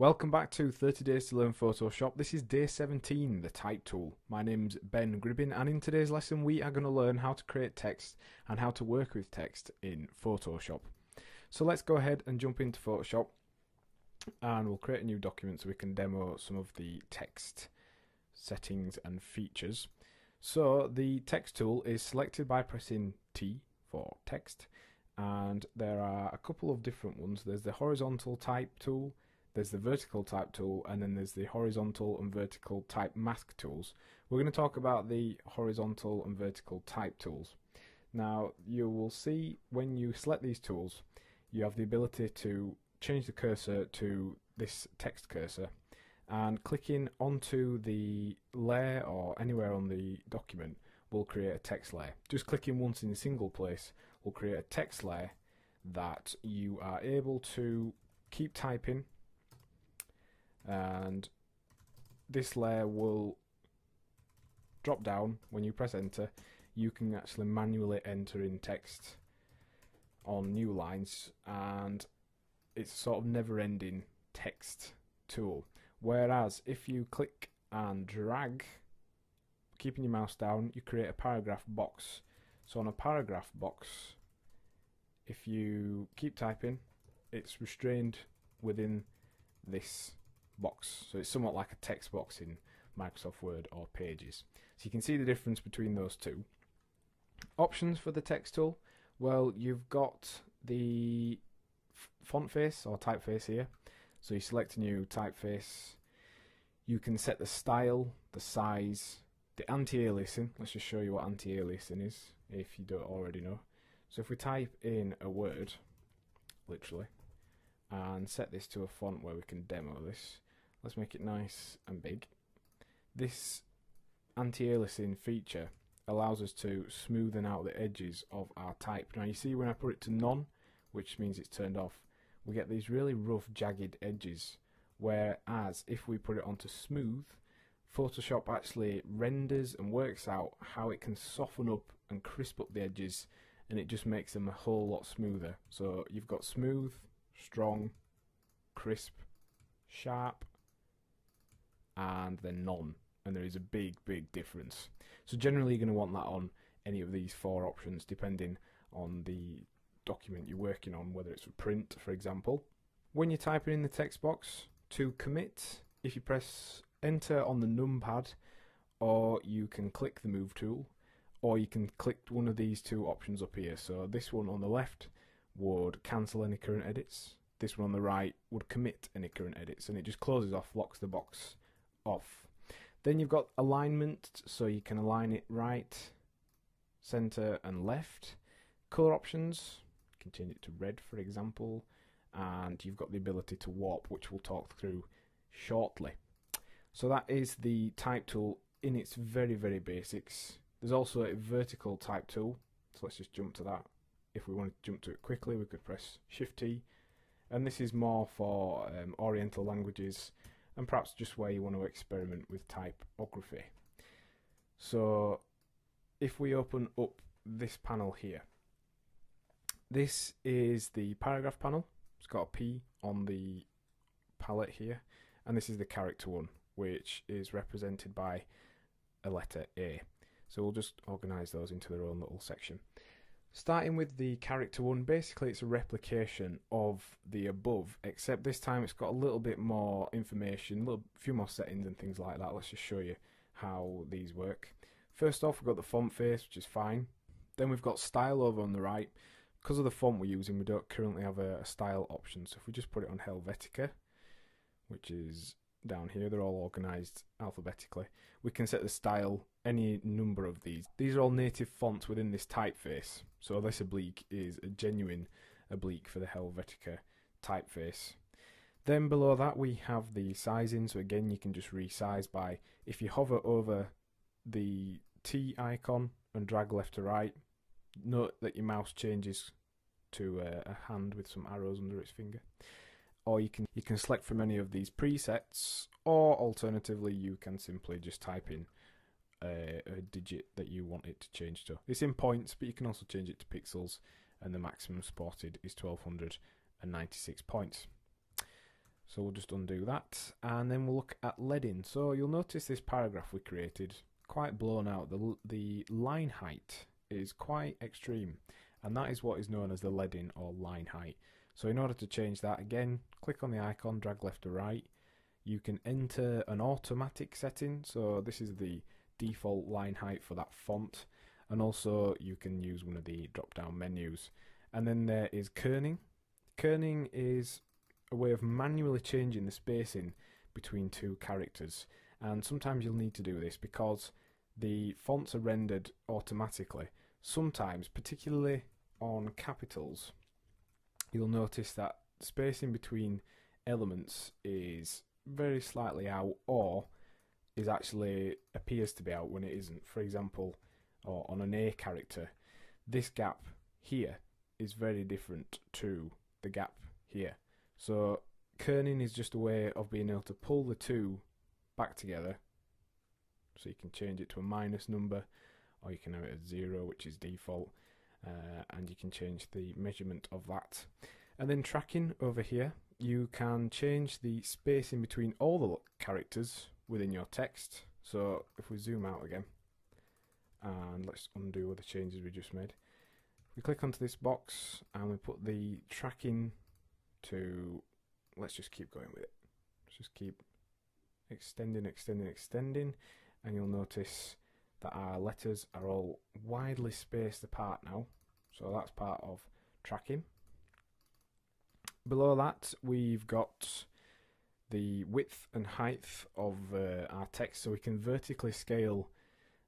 Welcome back to 30 Days to Learn Photoshop. This is day 17, the type tool. My name's Ben Gribbin, and in today's lesson we are going to learn how to create text and how to work with text in Photoshop. So let's go ahead and jump into Photoshop, and we'll create a new document so we can demo some of the text settings and features. So the text tool is selected by pressing T for text, and there are a couple of different ones. There's the horizontal type tool, there's the vertical type tool, and then there's the horizontal and vertical type mask tools. We're going to talk about the horizontal and vertical type tools. Now you will see when you select these tools you have the ability to change the cursor to this text cursor, and clicking onto the layer or anywhere on the document will create a text layer. Just clicking once in a single place will create a text layer that you are able to keep typing, and this layer will drop down. When you press enter, you can actually manually enter in text on new lines, and it's sort of never-ending text tool. Whereas if you click and drag, keeping your mouse down, you create a paragraph box. So on a paragraph box, if you keep typing, it's restrained within this box. So it's somewhat like a text box in Microsoft Word or Pages. So you can see the difference between those two. Options for the text tool. Well, you've got the font face or typeface here. So you select a new typeface. You can set the style, the size, the anti-aliasing. Let's just show you what anti-aliasing is if you don't already know. So if we type in a word, literally, and set this to a font where we can demo this. Let's make it nice and big. This anti-aliasing feature allows us to smoothen out the edges of our type. Now you see when I put it to none, which means it's turned off, we get these really rough, jagged edges. Whereas if we put it onto smooth, Photoshop actually renders and works out how it can soften up and crisp up the edges, and it just makes them a whole lot smoother. So you've got smooth, strong, crisp, sharp, and then none, and there is a big difference. So generally you're going to want that on any of these four options depending on the document you're working on, whether it's a print for example. When you're typing in the text box, to commit, if you press enter on the numpad, or you can click the move tool, or you can click one of these two options up here. So this one on the left would cancel any current edits, this one on the right would commit any current edits, and it just closes off, locks the box off. Then you've got alignment, so you can align it right, center and left. Color options, you can change it to red for example, and you've got the ability to warp, which we'll talk through shortly. So that is the type tool in its very basics. There's also a vertical type tool, so let's just jump to that. If we want to jump to it quickly, we could press Shift T, and this is more for Oriental languages and perhaps just where you want to experiment with typography. So if we open up this panel here, this is the paragraph panel. It's got a P on the palette here, and this is the character one, which is represented by a letter A. So we'll just organise those into their own little section. Starting with the character one, basically it's a replication of the above, except this time it's got a little bit more information, a few more settings and things like that. Let's just show you how these work. First off, we've got the font face, which is fine. Then we've got style over on the right. Because of the font we're using, we don't currently have a style option, so if we just put it on Helvetica, which is down here, they're all organised alphabetically, we can set the style any number of these. These are all native fonts within this typeface, so this oblique is a genuine oblique for the Helvetica typeface. Then below that we have the sizing, so again you can just resize by, if you hover over the T icon and drag left to right, note that your mouse changes to a hand with some arrows under its finger. Or you can select from any of these presets, or alternatively you can simply just type in a digit that you want it to change to. It's in points, but you can also change it to pixels, and the maximum supported is 1296 points. So we'll just undo that, and then we'll look at leading. So you'll notice this paragraph we created, quite blown out. The line height is quite extreme, and that is what is known as the leading or line height. So in order to change that, again, click on the icon, drag left to right. You can enter an automatic setting, so this is the default line height for that font, and also you can use one of the drop down menus. And then there is kerning. Kerning is a way of manually changing the spacing between two characters, and sometimes you'll need to do this because the fonts are rendered automatically. Sometimes, particularly on capitals, you'll notice that spacing between elements is very slightly out, or is actually appears to be out when it isn't. For example, or on an A character, this gap here is very different to the gap here. So kerning is just a way of being able to pull the two back together. So you can change it to a minus number, or you can have it at 0, which is default, and you can change the measurement of that. And then tracking over here, you can change the spacing between all the characters within your text. So if we zoom out again, and let's undo all the changes we just made. We click onto this box and we put the tracking to, let's just keep going with it. Let's just keep extending, and you'll notice that our letters are all widely spaced apart now. So that's part of tracking. Below that, we've got the width and height of our text, so we can vertically scale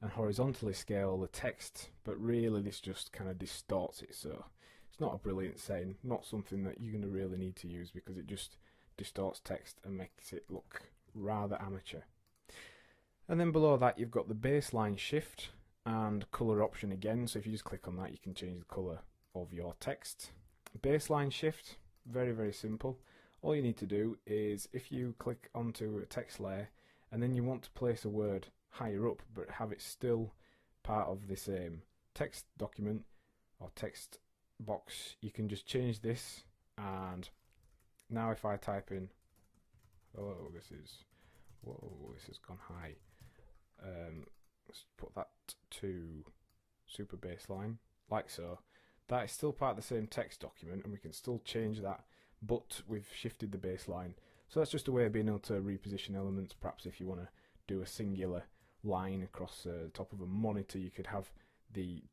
and horizontally scale the text, but really this just kind of distorts it. So it's not a brilliant setting, not something that you're going to really need to use, because it just distorts text and makes it look rather amateur. And then below that, you've got the baseline shift and color option again. So if you just click on that, you can change the color of your text. Baseline shift, very, very simple. All you need to do is, if you click onto a text layer and then you want to place a word higher up but have it still part of the same text document or text box, you can just change this. And now if I type in, oh, this has gone high. Let's put that to super baseline, like so. That is still part of the same text document, and we can still change that, but we've shifted the baseline. So that's just a way of being able to reposition elements. Perhaps if you want to do a singular line across the top of a monitor, you could have the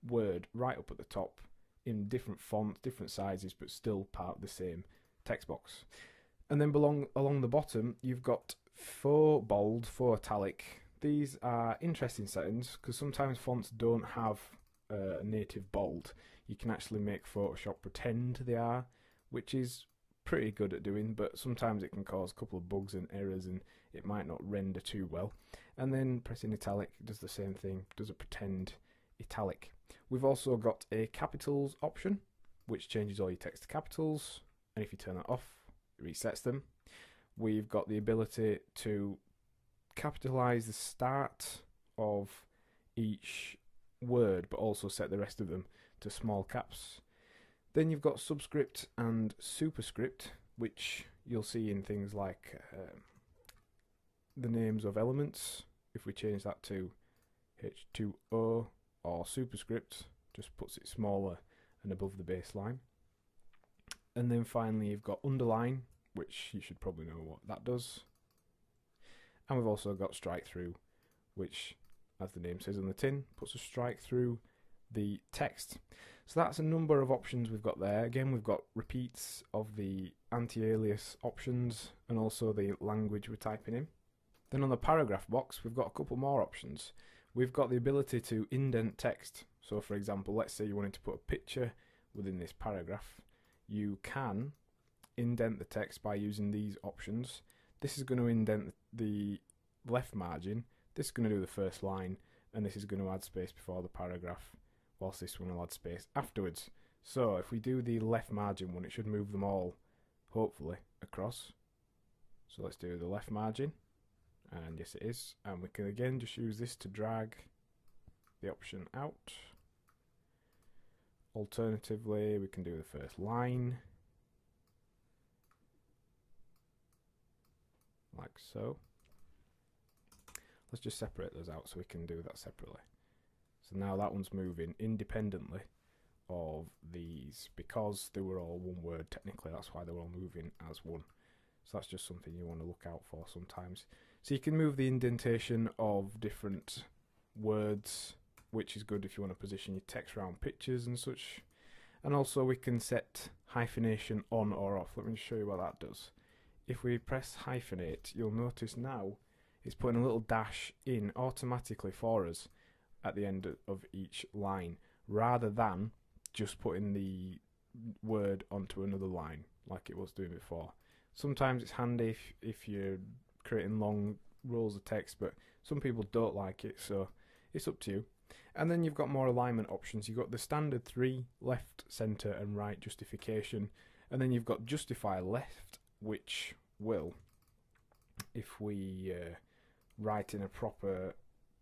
word right up at the top in different fonts, different sizes, but still part of the same text box. And then along the bottom, you've got 4 bold, 4 italic. These are interesting settings because sometimes fonts don't have a native bold. You can actually make Photoshop pretend they are, which is pretty good at doing, but sometimes it can cause a couple of bugs and errors and it might not render too well. And then pressing italic does the same thing, does a pretend italic. We've also got a capitals option, which changes all your text to capitals, and if you turn that off, it resets them. We've got the ability to capitalize the start of each word, but also set the rest of them to small caps. Then you've got subscript and superscript, which you'll see in things like the names of elements. If we change that to H2O, or superscript, just puts it smaller and above the baseline. And then finally you've got underline, which you should probably know what that does. And we've also got strike through, which, as the name says on the tin, puts a strike through the text. So that's a number of options we've got there. Again, we've got repeats of the anti-alias options and also the language we're typing in. Then on the paragraph box, we've got a couple more options. We've got the ability to indent text. So for example, let's say you wanted to put a picture within this paragraph. You can indent the text by using these options. This is going to indent the left margin, this is going to do the first line, and this is going to add space before the paragraph, whilst this one will add space afterwards. So if we do the left margin one, it should move them all, hopefully, across. So let's do the left margin, and yes it is, and we can again just use this to drag the option out. Alternatively, we can do the first line. so. Let's just separate those out so we can do that separately. So now that one's moving independently of these, because they were all one word technically, that's why they're all moving as one. So that's just something you want to look out for sometimes. So you can move the indentation of different words, which is good if you want to position your text around pictures and such. And also we can set hyphenation on or off. Let me show you what that does. If we press hyphenate, you'll notice now it's putting a little dash in automatically for us at the end of each line, rather than just putting the word onto another line like it was doing before. Sometimes it's handy if you're creating long rows of text, but some people don't like it, so it's up to you. And then you've got more alignment options. You've got the standard 3, left, centre and right justification, and then you've got justify left, which will, if we write in a proper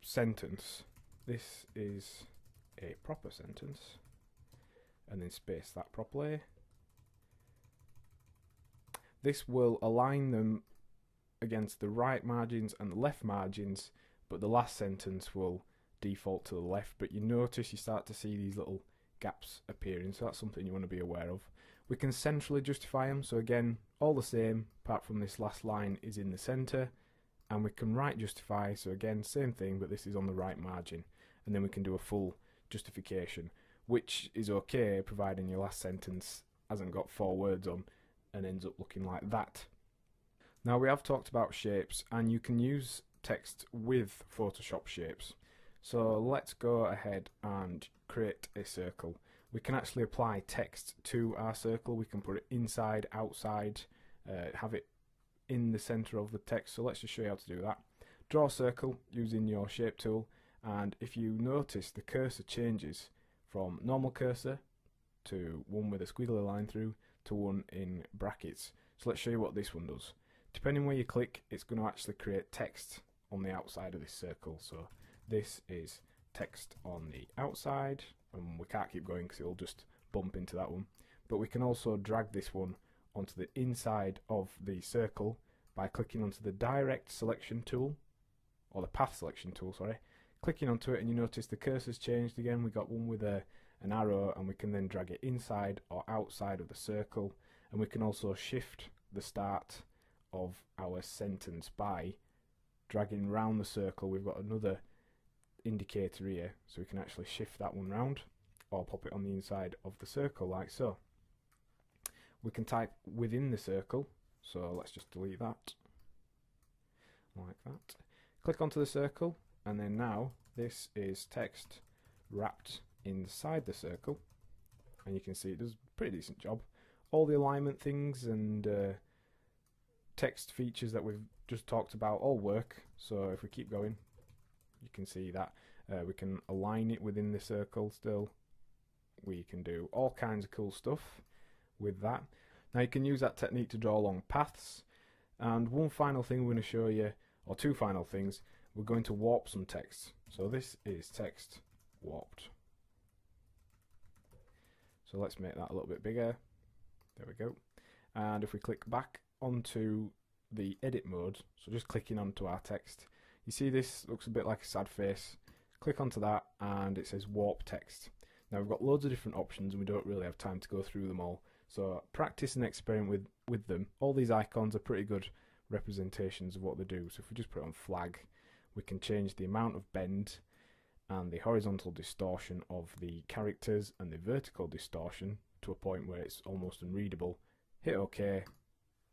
sentence, this is a proper sentence, and then space that properly. This will align them against the right margins and the left margins, but the last sentence will default to the left. But you notice you start to see these little gaps appearing, so that's something you want to be aware of. We can centrally justify them, so again, all the same, apart from this last line is in the centre. And we can right justify, so again, same thing, but this is on the right margin. And then we can do a full justification, which is okay, providing your last sentence hasn't got 4 words on and ends up looking like that. Now we have talked about shapes, and you can use text with Photoshop shapes. So let's go ahead and create a circle. We can actually apply text to our circle. We can put it inside, outside, have it in the center of the text. So let's just show you how to do that. Draw a circle using your shape tool, and if you notice, the cursor changes from normal cursor to one with a squiggly line through to one in brackets. So let's show you what this one does. Depending where you click, it's going to actually create text on the outside of this circle. So this is text on the outside, and we can't keep going because it'll just bump into that one. But we can also drag this one onto the inside of the circle by clicking onto the direct selection tool, or the path selection tool, sorry. Clicking onto it, and you notice the cursor's changed again. We got one with an arrow, and we can then drag it inside or outside of the circle. And we can also shift the start of our sentence by dragging round the circle. We've got another indicator here, so we can actually shift that one round or pop it on the inside of the circle like so. We can type within the circle, so let's just delete that like that. Click onto the circle, and then now this is text wrapped inside the circle, and you can see it does a pretty decent job. All the alignment things and text features that we've just talked about all work. So if we keep going, you can see that we can align it within the circle still. We can do all kinds of cool stuff with that. Now you can use that technique to draw long paths. And one final thing we're going to show you, or two final things, we're going to warp some text. So this is text warped. So let's make that a little bit bigger. There we go. And if we click back onto the edit mode, so just clicking onto our text, you see this looks a bit like a sad face. Click onto that and it says warp text. Now we've got loads of different options and we don't really have time to go through them all. So practice and experiment with them. All these icons are pretty good representations of what they do. So if we just put it on flag, we can change the amount of bend and the horizontal distortion of the characters and the vertical distortion to a point where it's almost unreadable. Hit OK,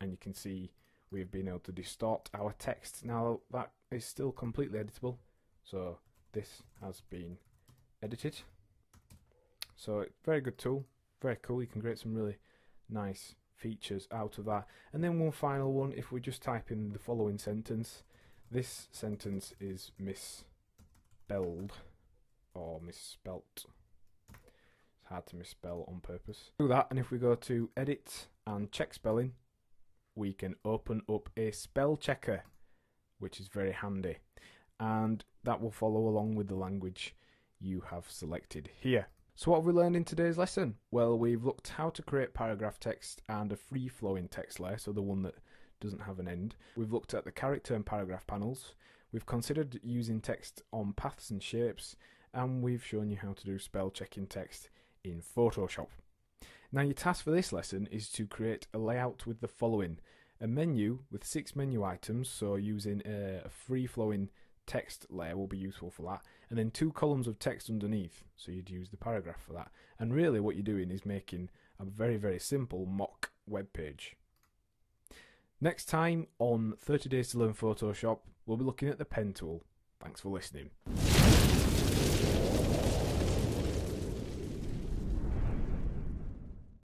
and you can see we've been able to distort our text. Now that is still completely editable, so this has been edited. So very good tool, very cool. You can create some really nice features out of that. And then one final one, if we just type in the following sentence, this sentence is misspelled or misspelt. It's hard to misspell on purpose. Do that, and if we go to edit and check spelling, we can open up a spell checker, which is very handy, and that will follow along with the language you have selected here. So what have we learned in today's lesson? Well, we've looked how to create paragraph text and a free-flowing text layer, so the one that doesn't have an end. We've looked at the character and paragraph panels. We've considered using text on paths and shapes, and we've shown you how to do spell checking text in Photoshop. Now your task for this lesson is to create a layout with the following: a menu with 6 menu items, so using a free-flowing text layer will be useful for that, and then 2 columns of text underneath, so you'd use the paragraph for that. And really what you're doing is making a very, very simple mock web page. Next time on 30 Days to Learn Photoshop, we'll be looking at the pen tool. Thanks for listening.